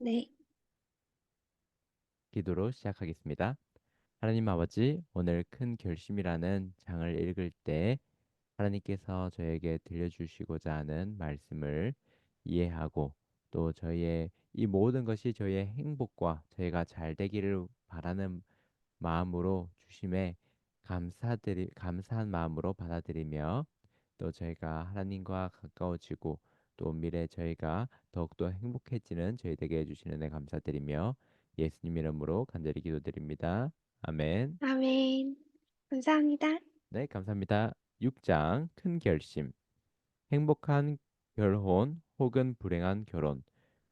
네. 기도로 시작하겠습니다. 하나님 아버지, 오늘 큰 결심이라는 장을 읽을 때 하나님께서 저에게 들려주시고자 하는 말씀을 이해하고 또 저희의 이 모든 것이 저희의 행복과 저희가 잘 되기를 바라는 마음으로 주심에 감사한 마음으로 받아들이며 또 저희가 하나님과 가까워지고 또 미래 저희가 더욱더 행복해지는 저희 되게 해주시는 데 감사드리며 예수님 이름으로 간절히 기도드립니다. 아멘. 아멘. 감사합니다. 네, 감사합니다. 6장 큰 결심. 행복한 결혼 혹은 불행한 결혼.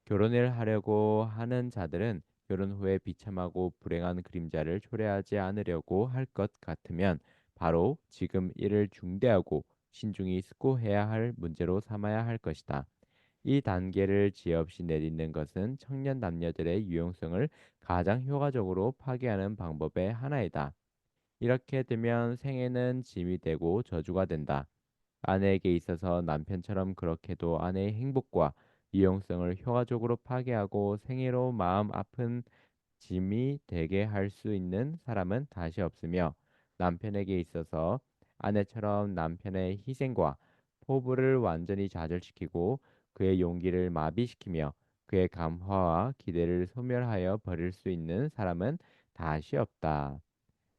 결혼을 하려고 하는 자들은 결혼 후에 비참하고 불행한 그림자를 초래하지 않으려고 할 것 같으면 바로 지금 이를 중대하고 신중히 숙고해야 할 문제로 삼아야 할 것이다. 이 단계를 지혜 없이 내딛는 것은 청년 남녀들의 유용성을 가장 효과적으로 파괴하는 방법의 하나이다. 이렇게 되면 생애는 짐이 되고 저주가 된다. 아내에게 있어서 남편처럼 그렇게도 아내의 행복과 유용성을 효과적으로 파괴하고 생애로 마음 아픈 짐이 되게 할 수 있는 사람은 다시 없으며 남편에게 있어서 아내처럼 남편의 희생과 포부를 완전히 좌절시키고 그의 용기를 마비시키며 그의 감화와 기대를 소멸하여 버릴 수 있는 사람은 다시 없다.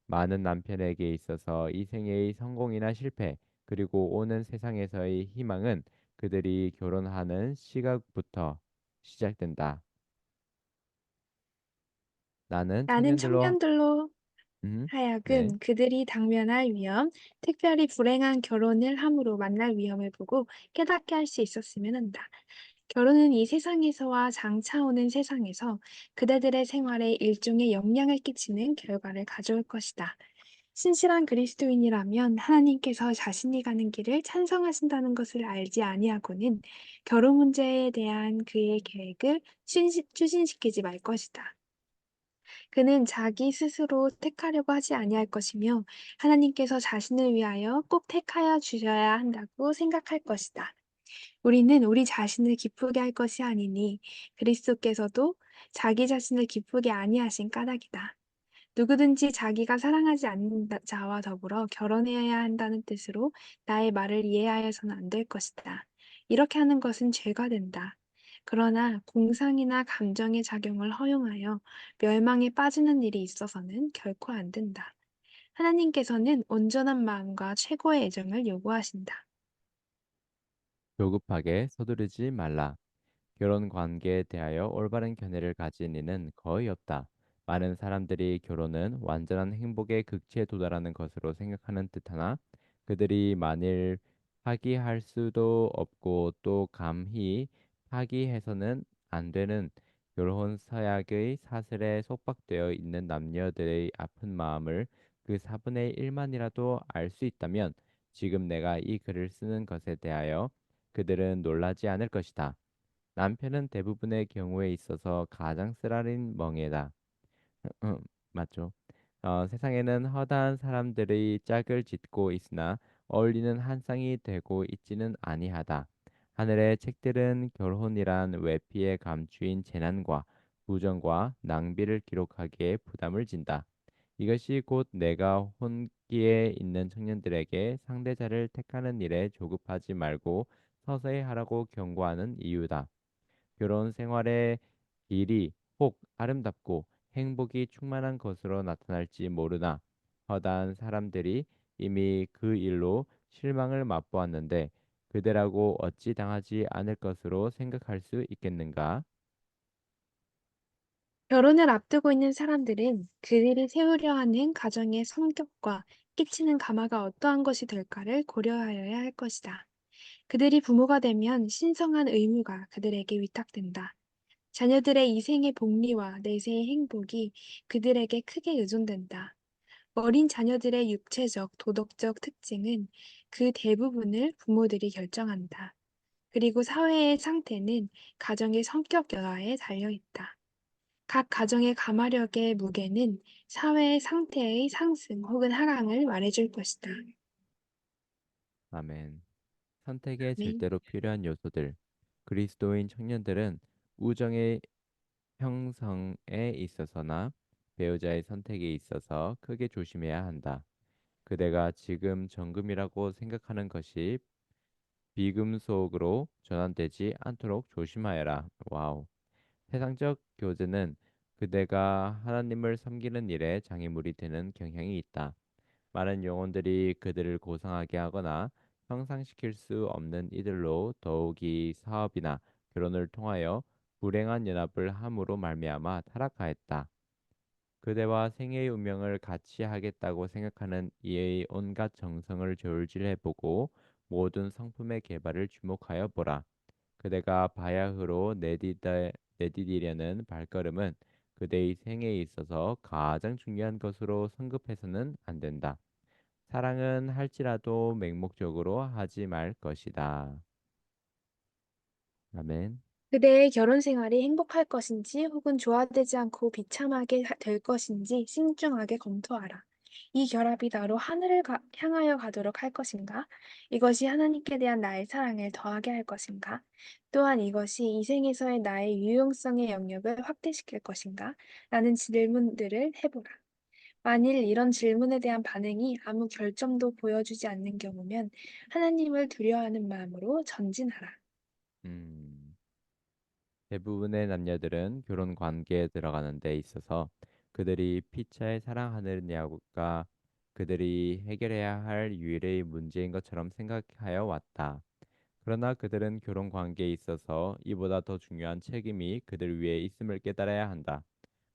많은 남편에게 있어서 이 생애의 성공이나 실패, 그리고 오는 세상에서의 희망은 그들이 결혼하는 시각부터 시작된다. 나는 나는 청년들로, 청년들로 네, 하여금 그들이 당면할 위험, 특별히 불행한 결혼을 함으로 만날 위험을 보고 깨닫게 할 수 있었으면 한다. 결혼은 이 세상에서와 장차 오는 세상에서 그대들의 생활에 일종의 영향을 끼치는 결과를 가져올 것이다. 신실한 그리스도인이라면 하나님께서 자신이 가는 길을 찬성하신다는 것을 알지 아니하고는 결혼 문제에 대한 그의 계획을 추진시키지 말 것이다. 그는 자기 스스로 택하려고 하지 아니할 것이며 하나님께서 자신을 위하여 꼭 택하여 주셔야 한다고 생각할 것이다. 우리는 우리 자신을 기쁘게 할 것이 아니니 그리스도께서도 자기 자신을 기쁘게 아니하신 까닭이다. 누구든지 자기가 사랑하지 않는 자와 더불어 결혼해야 한다는 뜻으로 나의 말을 이해하여서는 안 될 것이다. 이렇게 하는 것은 죄가 된다. 그러나 공상이나 감정의 작용을 허용하여 멸망에 빠지는 일이 있어서는 결코 안 된다. 하나님께서는 온전한 마음과 최고의 애정을 요구하신다. 조급하게 서두르지 말라. 결혼 관계에 대하여 올바른 견해를 가진 이는 거의 없다. 많은 사람들이 결혼은 완전한 행복의 극치에 도달하는 것으로 생각하는 듯하나 그들이 만일 파기할 수도 없고 또 감히 파기해서는 안 되는 결혼 서약의 사슬에 속박되어 있는 남녀들의 아픈 마음을 그 4분의 1만이라도 알 수 있다면 지금 내가 이 글을 쓰는 것에 대하여 그들은 놀라지 않을 것이다. 남편은 대부분의 경우에 있어서 가장 쓰라린 멍에다. 맞죠? 세상에는 허다한 사람들의 짝을 짓고 있으나 어울리는 한 쌍이 되고 있지는 아니하다. 하늘의 책들은 결혼이란 외피에 감추인 재난과 부정과 낭비를 기록하기에 부담을 진다. 이것이 곧 내가 혼기에 있는 청년들에게 상대자를 택하는 일에 조급하지 말고 서서히 하라고 경고하는 이유다. 결혼 생활의 길이 혹 아름답고 행복이 충만한 것으로 나타날지 모르나 허다한 사람들이 이미 그 일로 실망을 맛보았는데 그대라고 어찌 당하지 않을 것으로 생각할 수 있겠는가? 결혼을 앞두고 있는 사람들은 그들이 세우려 하는 가정의 성격과 끼치는 가마가 어떠한 것이 될까를 고려하여야 할 것이다. 그들이 부모가 되면 신성한 의무가 그들에게 위탁된다. 자녀들의 이생의 복리와 내세의 행복이 그들에게 크게 의존된다. 어린 자녀들의 육체적, 도덕적 특징은 그 대부분을 부모들이 결정한다. 그리고 사회의 상태는 가정의 성격 여하에 달려 있다. 각 가정의 가마력의 무게는 사회의 상태의 상승 혹은 하강을 말해줄 것이다. 아멘. 선택에 아멘. 절대로 필요한 요소들. 그리스도인 청년들은 우정의 형성에 있어서나 배우자의 선택에 있어서 크게 조심해야 한다. 그대가 지금 정금이라고 생각하는 것이 비금속으로 전환되지 않도록 조심하여라. 와우. 세상적 교제는 그대가 하나님을 섬기는 일에 장애물이 되는 경향이 있다. 많은 영혼들이 그들을 고상하게 하거나 형상시킬 수 없는 이들로 더욱이 사업이나 결혼을 통하여 불행한 연합을 함으로 말미암아 타락하였다. 그대와 생애의 운명을 같이 하겠다고 생각하는 이의 온갖 정성을 저울질해보고 모든 성품의 개발을 주목하여 보라. 그대가 바야흐로 내디디려는 발걸음은 그대의 생애에 있어서 가장 중요한 것으로 성급해서는 안 된다. 사랑은 할지라도 맹목적으로 하지 말 것이다. 아멘. 그대의 결혼 생활이 행복할 것인지 혹은 조화되지 않고 비참하게 될 것인지 신중하게 검토하라. 이 결합이 나로 향하여 가도록 할 것인가? 이것이 하나님께 대한 나의 사랑을 더하게 할 것인가? 또한 이것이 이 생에서의 나의 유용성의 영역을 확대시킬 것인가? 라는 질문들을 해보라. 만일 이런 질문에 대한 반응이 아무 결점도 보여주지 않는 경우면 하나님을 두려워하는 마음으로 전진하라. 음. 대부분의 남녀들은 결혼 관계에 들어가는 데 있어서 그들이 피차에 사랑하느냐가 그들이 해결해야 할 유일의 문제인 것처럼 생각하여 왔다. 그러나 그들은 결혼 관계에 있어서 이보다 더 중요한 책임이 그들 위에 있음을 깨달아야 한다.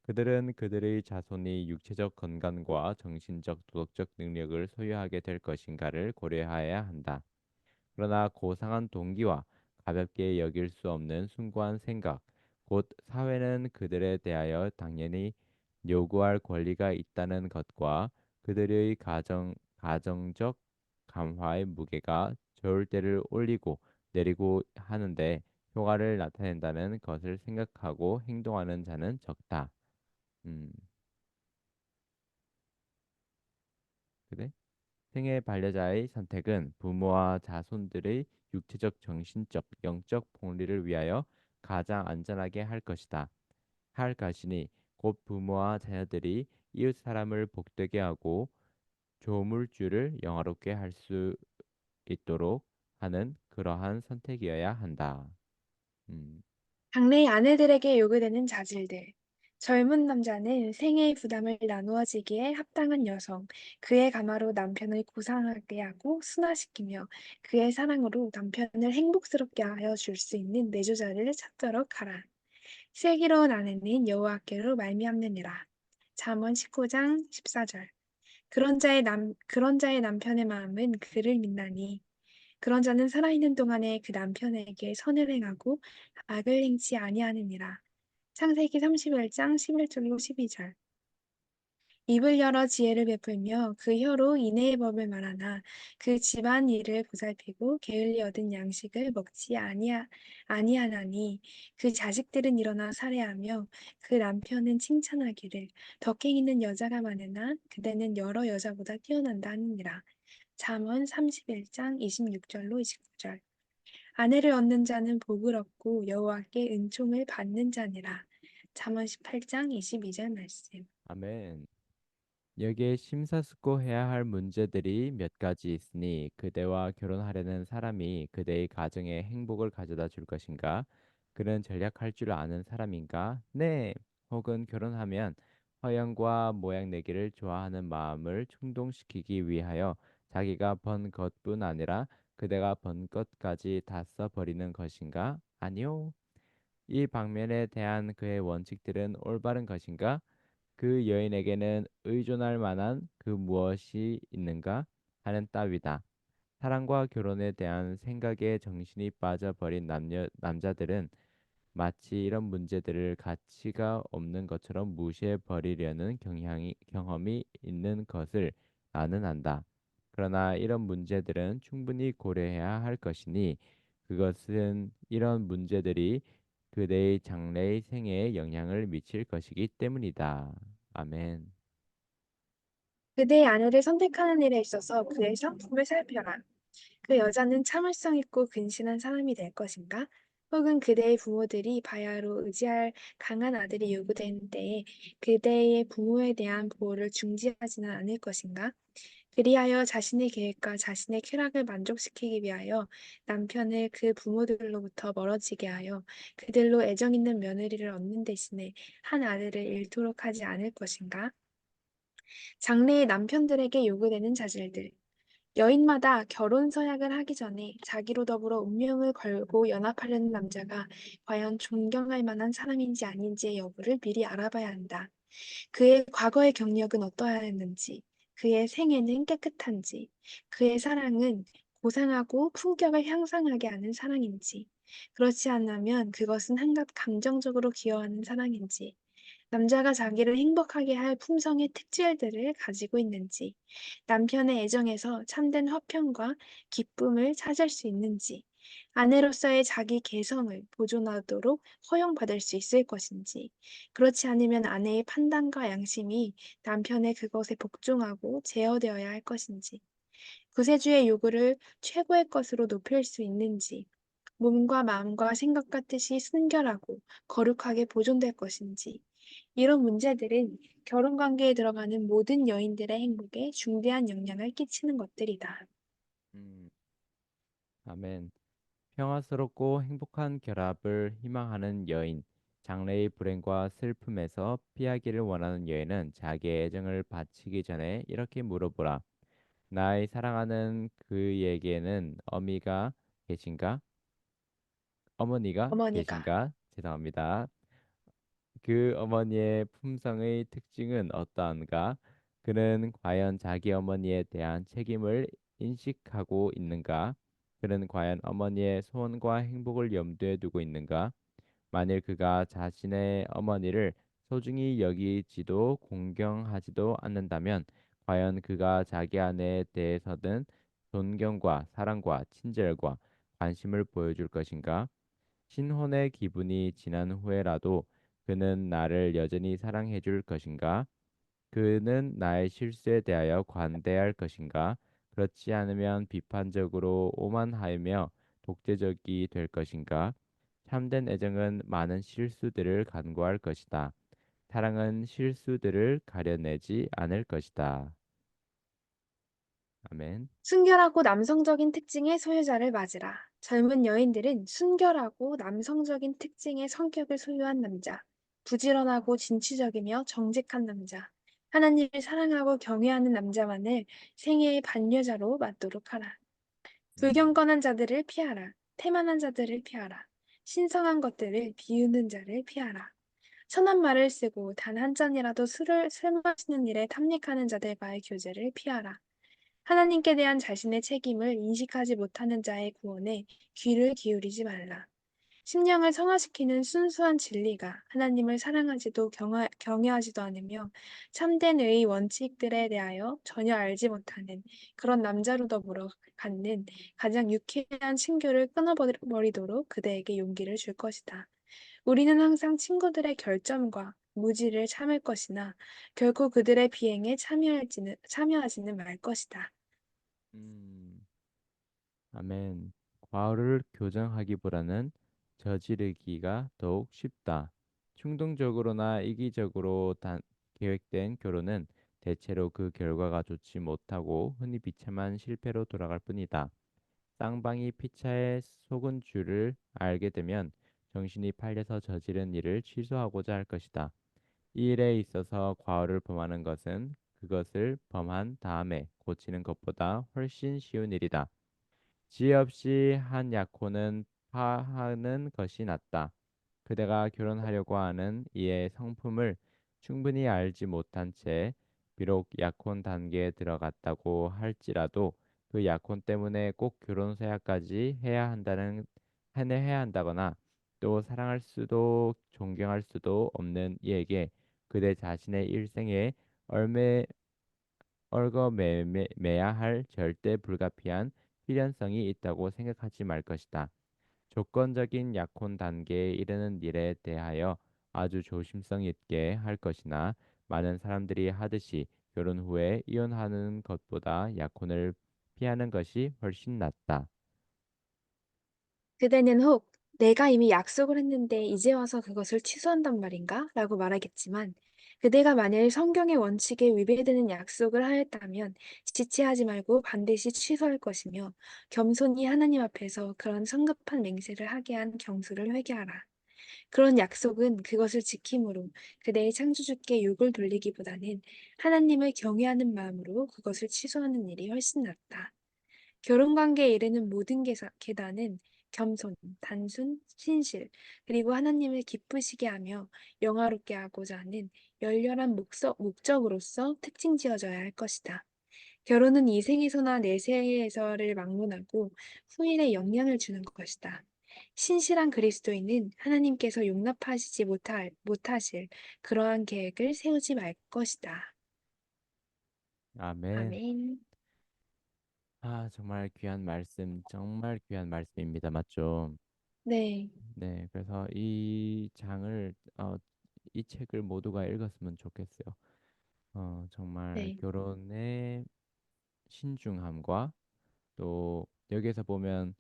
그들은 그들의 자손이 육체적 건강과 정신적, 도덕적 능력을 소유하게 될 것인가를 고려해야 한다. 그러나 고상한 동기와 가볍게 여길 수 없는 숭고한 생각, 곧 사회는 그들에 대하여 당연히 요구할 권리가 있다는 것과 그들의 가정적 감화의 무게가 저울대를 올리고 내리고 하는데 효과를 나타낸다는 것을 생각하고 행동하는 자는 적다. 음, 그래? 생애 반려자의 선택은 부모와 자손들의 육체적, 정신적, 영적 복리를 위하여 가장 안전하게 할 것이다. 할 것이니 곧 부모와 자녀들이 이웃 사람을 복되게 하고 조물주를 영화롭게 할 수 있도록 하는 그러한 선택이어야 한다. 음, 장래의 아내들에게 요구되는 자질들. 젊은 남자는 생애의 부담을 나누어지기에 합당한 여성, 그의 가마로 남편을 고상하게 하고 순화시키며 그의 사랑으로 남편을 행복스럽게 하여 줄 수 있는 내조자를 찾도록 하라. 슬기로운 아내는 여호와께로 말미암느니라. 잠언 19장 14절. 그런 자의 남편의 마음은 그를 믿나니 그런 자는 살아있는 동안에 그 남편에게 선을 행하고 악을 행치 아니하느니라. 창세기 31장 11절로 12절. 입을 열어 지혜를 베풀며 그 혀로 인애의 법을 말하나 그 집안 일을 보살피고 게을리 얻은 양식을 먹지 아니하나니 그 자식들은 일어나 살해하며 그 남편은 칭찬하기를 덕행 있는 여자가 많으나 그대는 여러 여자보다 뛰어난다 하느니라. 잠언 31장 26절로 29절. 아내를 얻는 자는 복을 얻고 여호와께 은총을 받는 자니라. 잠언 18장 22절 말씀. 아멘. 여기에 심사숙고해야 할 문제들이 몇 가지 있으니 그대와 결혼하려는 사람이 그대의 가정에 행복을 가져다 줄 것인가? 그는 전략할 줄 아는 사람인가? 네. 혹은 결혼하면 허영과 모양 내기를 좋아하는 마음을 충동시키기 위하여 자기가 번 것뿐 아니라 그대가 번 것까지 다 써버리는 것인가? 아니요. 이 방면에 대한 그의 원칙들은 올바른 것인가? 그 여인에게는 의존할 만한 그 무엇이 있는가 하는 따위다. 사랑과 결혼에 대한 생각에 정신이 빠져버린 남자들은 마치 이런 문제들을 가치가 없는 것처럼 무시해 버리려는 경험이 있는 것을 나는 안다. 그러나 이런 문제들은 충분히 고려해야 할 것이니 그것은 이런 문제들이 그대의 장래의 생애에 영향을 미칠 것이기 때문이다. 아멘. 그대의 아내를 선택하는 일에 있어서 그의 성품을 살펴라. 그 여자는 참을성 있고 근신한 사람이 될 것인가? 혹은 그대의 부모들이 바야흐로 의지할 강한 아들이 요구되는 때에 그대의 부모에 대한 보호를 중지하지는 않을 것인가? 그리하여 자신의 계획과 자신의 쾌락을 만족시키기 위하여 남편을 그 부모들로부터 멀어지게 하여 그들로 애정 있는 며느리를 얻는 대신에 한 아들을 잃도록 하지 않을 것인가? 장래의 남편들에게 요구되는 자질들. 여인마다 결혼 서약을 하기 전에 자기로 더불어 운명을 걸고 연합하려는 남자가 과연 존경할 만한 사람인지 아닌지의 여부를 미리 알아봐야 한다. 그의 과거의 경력은 어떠하였는지, 그의 생애는 깨끗한지, 그의 사랑은 고상하고 품격을 향상하게 하는 사랑인지, 그렇지 않으면 그것은 한낱 감정적으로 기여하는 사랑인지, 남자가 자기를 행복하게 할 품성의 특질들을 가지고 있는지, 남편의 애정에서 참된 화평과 기쁨을 찾을 수 있는지, 아내로서의 자기 개성을 보존하도록 허용받을 수 있을 것인지, 그렇지 않으면 아내의 판단과 양심이 남편의 그것에 복종하고 제어되어야 할 것인지, 구세주의 요구를 최고의 것으로 높일 수 있는지, 몸과 마음과 생각과 뜻이 순결하고 거룩하게 보존될 것인지, 이런 문제들은 결혼 관계에 들어가는 모든 여인들의 행복에 중대한 영향을 끼치는 것들이다. 음, 아멘. 평화스럽고 행복한 결합을 희망하는 여인, 장래의 불행과 슬픔에서 피하기를 원하는 여인은 자기의 애정을 바치기 전에 이렇게 물어보라. 나의 사랑하는 그에게는 어미가 계신가? 어머니가 어머니가 계신가? 죄송합니다. 그 어머니의 품성의 특징은 어떠한가? 그는 과연 자기 어머니에 대한 책임을 인식하고 있는가? 그는 과연 어머니의 소원과 행복을 염두에 두고 있는가? 만일 그가 자신의 어머니를 소중히 여기지도 공경하지도 않는다면, 과연 그가 자기 아내에 대해서는 존경과 사랑과 친절과 관심을 보여줄 것인가? 신혼의 기분이 지난 후에라도 그는 나를 여전히 사랑해 줄 것인가? 그는 나의 실수에 대하여 관대할 것인가? 그렇지 않으면 비판적으로 오만하며 독재적이 될 것인가? 참된 애정은 많은 실수들을 간과할 것이다. 사랑은 실수들을 가려내지 않을 것이다. 아멘. 순결하고 남성적인 특징의 소유자를 맞으라. 젊은 여인들은 순결하고 남성적인 특징의 성격을 소유한 남자, 부지런하고 진취적이며 정직한 남자, 하나님을 사랑하고 경외하는 남자만을 생애의 반려자로 맞도록 하라. 음, 불경건한 자들을 피하라. 태만한 자들을 피하라. 신성한 것들을 비우는 자를 피하라. 선한 말을 쓰고 단 한 잔이라도 술 마시는 일에 탐닉하는 자들과의 교제를 피하라. 하나님께 대한 자신의 책임을 인식하지 못하는 자의 구원에 귀를 기울이지 말라. 심령을 성화시키는 순수한 진리가 하나님을 사랑하지도 경외하지도 않으며 참된 의의 원칙들에 대하여 전혀 알지 못하는 그런 남자로 더불어 갖는 가장 유쾌한 친교를 끊어버리도록 그대에게 용기를 줄 것이다. 우리는 항상 친구들의 결점과 무지를 참을 것이나 결코 그들의 비행에 참여하지는 말 것이다. 음. 아멘. 과오를 교정하기보다는 저지르기가 더욱 쉽다. 충동적으로나 이기적으로 계획된 결혼은 대체로 그 결과가 좋지 못하고 흔히 비참한 실패로 돌아갈 뿐이다. 쌍방이 피차에 속은 줄을 알게 되면 정신이 팔려서 저지른 일을 취소하고자 할 것이다. 이 일에 있어서 과오를 범하는 것은 그것을 범한 다음에 고치는 것보다 훨씬 쉬운 일이다. 지혜 없이 한 약혼은 파하는 것이 낫다. 그대가 결혼하려고 하는 이의 성품을 충분히 알지 못한 채 비록 약혼 단계에 들어갔다고 할지라도 그 약혼 때문에 꼭 결혼 서약까지 해야 한다거나 또 사랑할 수도 존경할 수도 없는 이에게 그대 자신의 일생에 얼매 얽어매야 할 절대 불가피한 필연성이 있다고 생각하지 말 것이다. 조건적인 약혼 단계에 이르는 일에 대하여 아주 조심성 있게 할 것이나 많은 사람들이 하듯이 결혼 후에 이혼하는 것보다 약혼을 피하는 것이 훨씬 낫다. 그대는 혹 내가 이미 약속을 했는데 이제 와서 그것을 취소한단 말인가? 라고 말하겠지만, 그대가 만일 성경의 원칙에 위배되는 약속을 하였다면 지체하지 말고 반드시 취소할 것이며, 겸손히 하나님 앞에서 그런 성급한 맹세를 하게 한 경수를 회개하라. 그런 약속은 그것을 지킴으로 그대의 창조주께 욕을 돌리기보다는 하나님을 경외하는 마음으로 그것을 취소하는 일이 훨씬 낫다. 결혼 관계에 이르는 모든 계단은 겸손, 단순, 신실, 그리고 하나님을 기쁘시게 하며 영화롭게 하고자 하는 열렬한 목적으로서 특징 지어져야 할 것이다. 결혼은 이 생에서나 내세에서를 막론하고 후일에 영향을 주는 것이다. 신실한 그리스도인은 하나님께서 용납하시지 못하실 그러한 계획을 세우지 말 것이다. 아멘. 아멘. 아, 정말 귀한 말씀, 정말 귀한 말씀입니다. 맞죠? 네, 네, 그래서 이 장을, 이 책을 모두가 읽었으면 좋겠어요. 정말 네, 결혼의 신중함과 또 여기에서 보면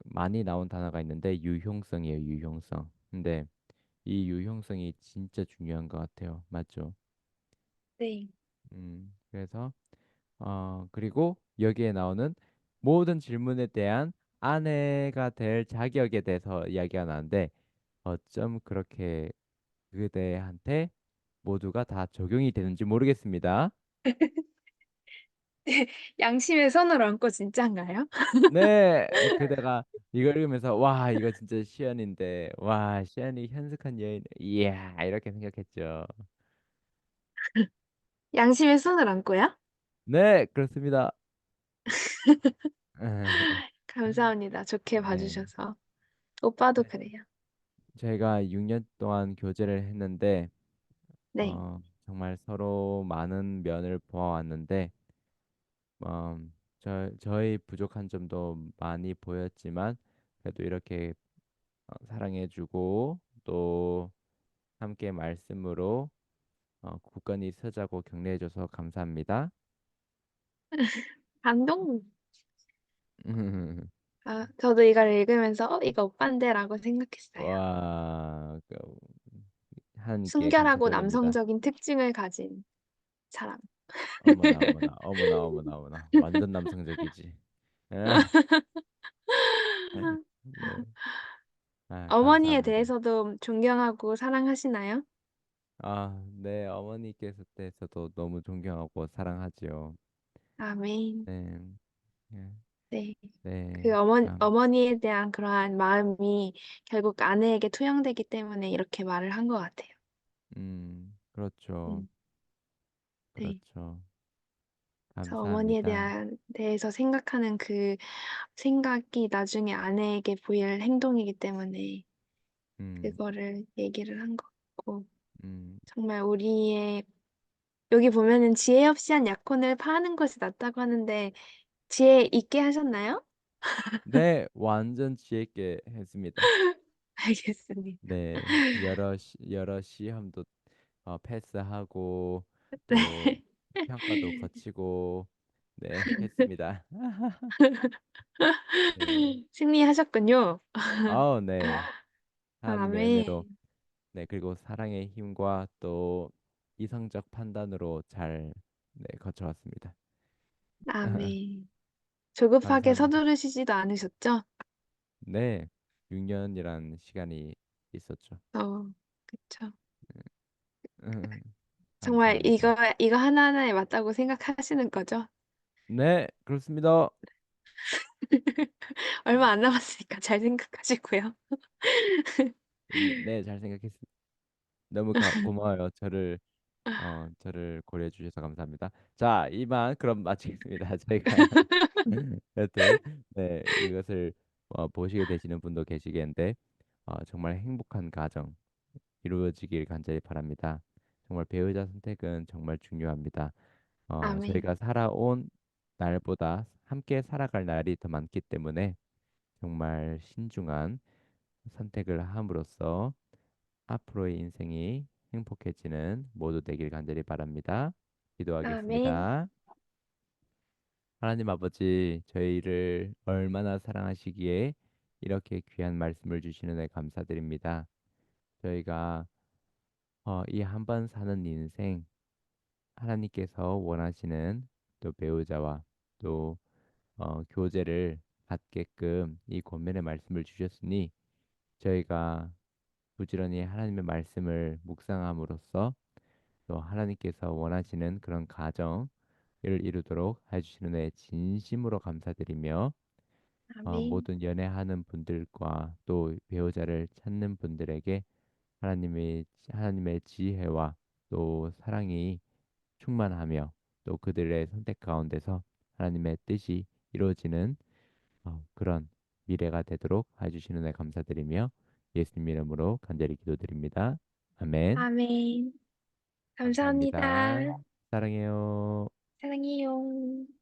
많이 나온 단어가 있는데 유용성이에요, 유용성. 근데 이 유용성이 진짜 중요한 것 같아요. 맞죠? 네. 그래서 그리고 여기에 나오는 모든 질문에 대한 아내가 될 자격에 대해서 이야기가 나는데 어쩜 그렇게 그대한테 모두가 다 적용이 되는지 모르겠습니다. 양심의 선을 얹고 진짠가요? 네, 그대가 이걸 읽으면서 와, 이거 진짜 시연인데, 와, 시연이 현숙한 여인, 이야, 이렇게 생각했죠. 양심의 손을 얹고요? 네, 그렇습니다. 감사합니다. 좋게 네. 봐주셔서. 오빠도 네. 그래요. 저희가 6년 동안 교제를 했는데, 네. 정말 서로 많은 면을 보아왔는데, 저희 부족한 점도 많이 보였지만, 그래도 이렇게 사랑해주고, 또 함께 말씀으로 굳건히 서자고 격려해줘서 감사합니다. 감동. 아, 저도 이걸 읽으면서, 이거 오빠인데라고 생각했어요. 와, 하나님께 순결하고 감사드립니다. 남성적인 특징을 가진 사람. 어머나, 어머나, 어머나, 어머나, 어머나, 완전 남성적이지. 네, 어머니에 감사합니다. 대해서도 존경하고 사랑하시나요? 네, 어머니께서 대해서도 너무 존경하고 사랑하지요. 아멘. 네, 네, 네. 네, 그 어머니에 대한 그러한 마음이 결국 아내에게 투영되기 때문에 이렇게 말을 한 것 같아요. 그렇죠, 음, 네. 그렇죠. 저 어머니에 감사합니다. 대해서 생각하는 그 생각이 나중에 아내에게 보일 행동이기 때문에 음, 그거를 얘기를 한 것 같고, 음, 정말 여기 보면은 지혜 없이 한 약혼을 파하는 것이 낫다고 하는데, 지혜 있게 하셨나요? 네, 완전 지혜 있게 했습니다. 알겠습니다. 네, 여러 시험도 패스하고 또 네. 평가도 거치고 네, 했습니다. 네. 승리하셨군요. 네. 한 면으로 아멘. 네, 그리고 사랑의 힘과 또 이성적 판단으로 잘 네, 거쳐왔습니다. 아멘. 조급하게 감사합니다. 서두르시지도 않으셨죠? 네, 6년이란 시간이 있었죠. 그쵸. 정말 감사합니다. 이거 하나하나에 맞다고 생각하시는 거죠? 네, 그렇습니다. 얼마 안 남았으니까 잘 생각하시고요. 네, 잘 생각했습니다. 너무 고마워요. 저를 고려해 주셔서 감사합니다. 자, 이만 그럼 마치겠습니다. 저희가 여튼 네, 이것을 보시게 되시는 분도 계시겠는데 정말 행복한 가정 이루어지길 간절히 바랍니다. 정말 배우자 선택은 정말 중요합니다. 아멘. 저희가 살아온 날보다 함께 살아갈 날이 더 많기 때문에 정말 신중한 선택을 함으로써 앞으로의 인생이 행복해지는 모두 되길 간절히 바랍니다. 아멘. 기도하겠습니다. 하나님 아버지, 저희를 얼마나 사랑하시기에 이렇게 귀한 말씀을 주시는 데 감사드립니다. 저희가 이 한 번 사는 인생 하나님께서 원하시는 또 배우자와 또 교제를 갖게끔 이 권면의 말씀을 주셨으니 저희가 부지런히 하나님의 말씀을 묵상함으로써 또 하나님께서 원하시는 그런 가정을 이루도록 해주시는 데 진심으로 감사드리며 아멘. 모든 연애하는 분들과 또 배우자를 찾는 분들에게 하나님의 지혜와 또 사랑이 충만하며 또 그들의 선택 가운데서 하나님의 뜻이 이루어지는 그런 미래가 되도록 해주시는 데 감사드리며 예수님 이름으로 간절히 기도드립니다. 아멘. 아멘. 감사합니다. 감사합니다. 사랑해요. 사랑해요.